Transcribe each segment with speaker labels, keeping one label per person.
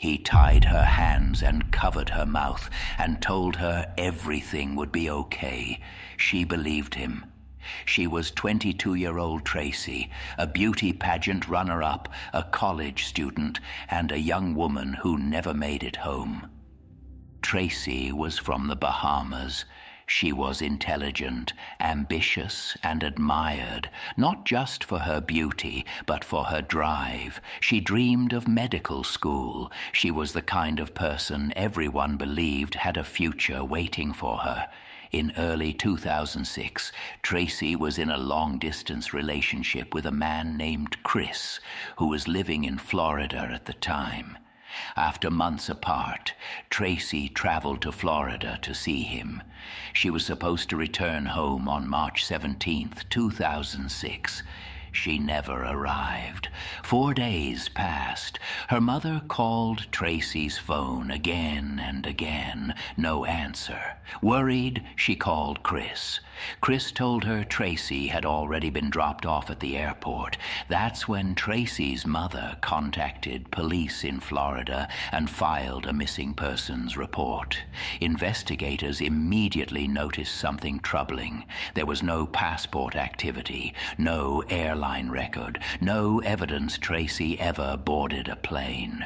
Speaker 1: He tied her hands and covered her mouth and told her everything would be okay. She believed him. She was 22-year-old Tracy, a beauty pageant runner-up, a college student, and a young woman who never made it home. Tracy was from the Bahamas. She was intelligent, ambitious, and admired, not just for her beauty, but for her drive. She dreamed of medical school. She was the kind of person everyone believed had a future waiting for her. In early 2006, Tracy was in a long-distance relationship with a man named Chris, who was living in Florida at the time. After months apart, Tracy traveled to Florida to see him. She was supposed to return home on March 17th, 2006. She never arrived. 4 days passed. Her mother called Tracy's phone again and again. No answer. Worried, she called Chris. Chris told her Tracy had already been dropped off at the airport. That's when Tracy's mother contacted police in Florida and filed a missing persons report. Investigators immediately noticed something troubling. There was no passport activity, no airline record, no evidence Tracy ever boarded a plane.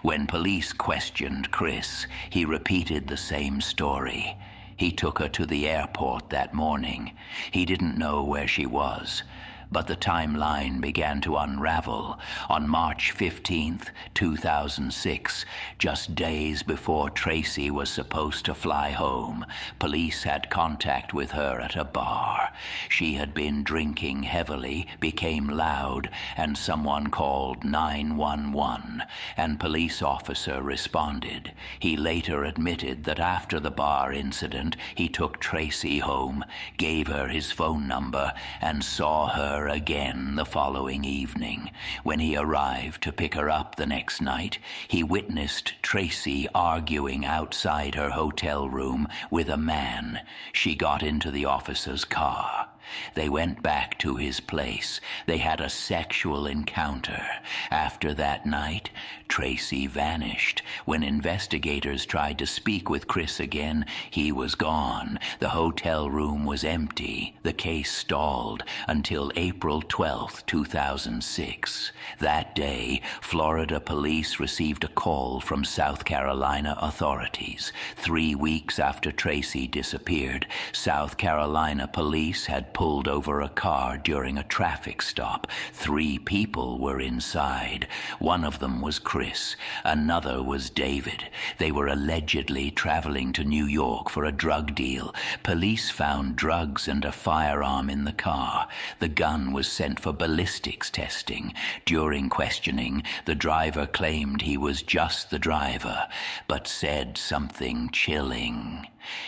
Speaker 1: When police questioned Chris, he repeated the same story. He took her to the airport that morning. He didn't know where she was. But the timeline began to unravel. On March 15th, 2006, just days before Tracy was supposed to fly home, police had contact with her at a bar. She had been drinking heavily, became loud, and someone called 911. An police officer responded. He later admitted that after the bar incident, he took Tracy home, gave her his phone number, and saw her again the following evening. When he arrived to pick her up the next night, he witnessed Tracy arguing outside her hotel room with a man. She got into the officer's car. They went back to his place. They had a sexual encounter. After that night, Tracy vanished. When investigators tried to speak with Chris again, he was gone. The hotel room was empty. The case stalled until April 12, 2006. That day, Florida police received a call from South Carolina authorities. 3 weeks after Tracy disappeared, South Carolina police had pulled over a car during a traffic stop. 3 people were inside. One of them was Chris. Another was David. They were allegedly traveling to New York for a drug deal. Police found drugs and a firearm in the car. The gun was sent for ballistics testing. During questioning, the driver claimed he was just the driver, but said something chilling.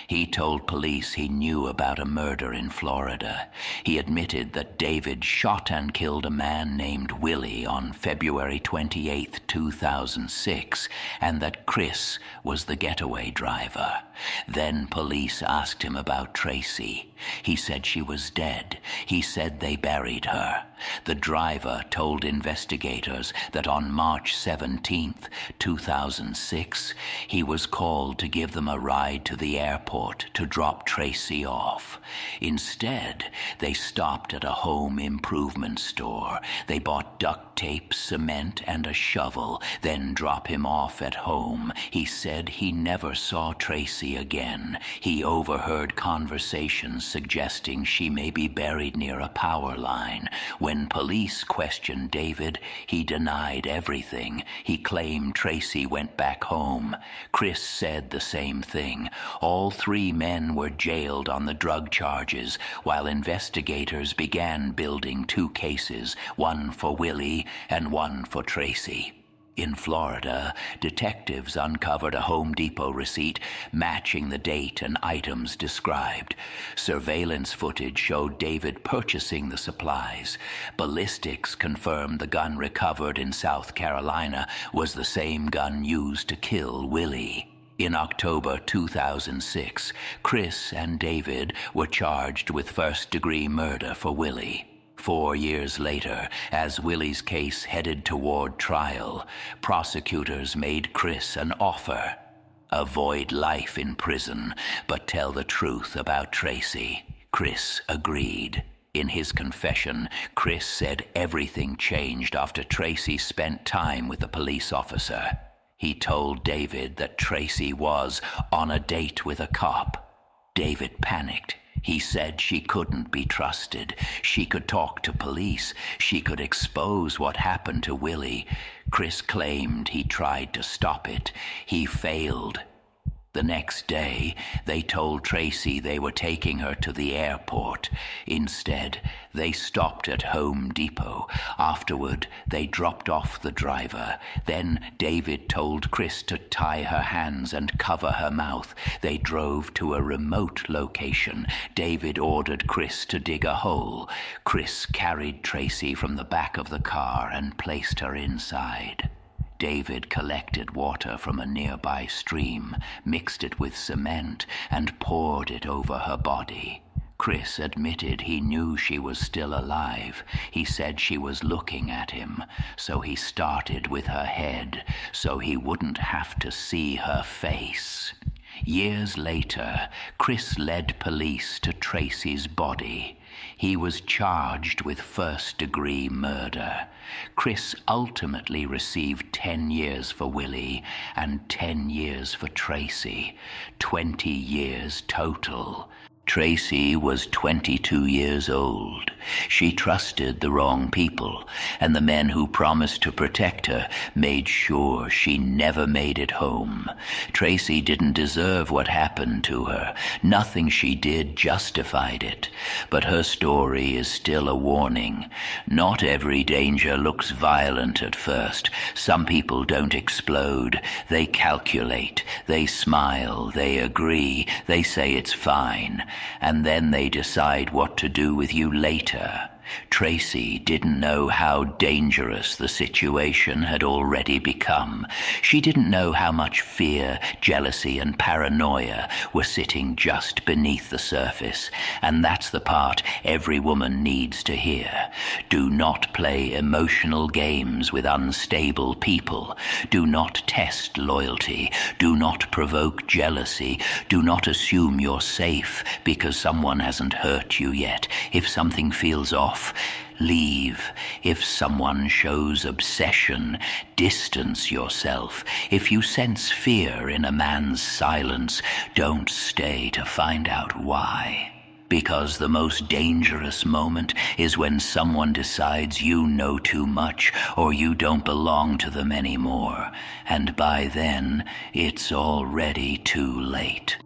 Speaker 1: He told police he knew about a murder in Florida. He admitted that David shot and killed a man named Willie on February 28, 2006, and that Chris was the getaway driver. Then police asked him about Tracy. He said she was dead. He said they buried her. The driver told investigators that on March 17, 2006, he was called to give them a ride to the airport to drop Tracy off. Instead, they stopped at a home improvement store. They bought duct tape, cement, and a shovel, then drop him off at home. He said he never saw Tracy again. He overheard conversations suggesting she may be buried near a power line. When police questioned David, he denied everything. He claimed Tracy went back home. Chris said the same thing. All 3 men were jailed on the drug charges, while investigators began building 2 cases, one for Willie and one for Tracy. In Florida, detectives uncovered a Home Depot receipt matching the date and items described. Surveillance footage showed David purchasing the supplies. Ballistics confirmed the gun recovered in South Carolina was the same gun used to kill Willie. In October 2006, Chris and David were charged with first-degree murder for Willie. 4 years later, as Willie's case headed toward trial, prosecutors made Chris an offer. Avoid life in prison, but tell the truth about Tracy. Chris agreed. In his confession, Chris said everything changed after Tracy spent time with a police officer. He told David that Tracy was on a date with a cop. David panicked. He said she couldn't be trusted. She could talk to police. She could expose what happened to Willie. Chris claimed he tried to stop it. He failed. The next day, they told Tracy they were taking her to the airport. Instead, they stopped at Home Depot. Afterward, they dropped off the driver. Then David told Chris to tie her hands and cover her mouth. They drove to a remote location. David ordered Chris to dig a hole. Chris carried Tracy from the back of the car and placed her inside. David collected water from a nearby stream, mixed it with cement, and poured it over her body. Chris admitted he knew she was still alive. He said she was looking at him, so he started with her head, so he wouldn't have to see her face. Years later, Chris led police to Tracy's body. He was charged with first-degree murder. Chris ultimately received 10 years for Willie and 10 years for Tracy, 20 years total. Tracy was 22 years old. She trusted the wrong people, and the men who promised to protect her made sure she never made it home. Tracy didn't deserve what happened to her. Nothing she did justified it. But her story is still a warning. Not every danger looks violent at first. Some people don't explode. They calculate. They smile. They agree. They say it's fine. And then they decide what to do with you later. Tracy didn't know how dangerous the situation had already become. She didn't know how much fear, jealousy, and paranoia were sitting just beneath the surface, and that's the part every woman needs to hear. Do not play emotional games with unstable people. Do not test loyalty. Do not provoke jealousy. Do not assume you're safe because someone hasn't hurt you yet. If something feels off, leave. If someone shows obsession, distance yourself. If you sense fear in a man's silence, don't stay to find out why. Because the most dangerous moment is when someone decides you know too much or you don't belong to them anymore. And by then, it's already too late.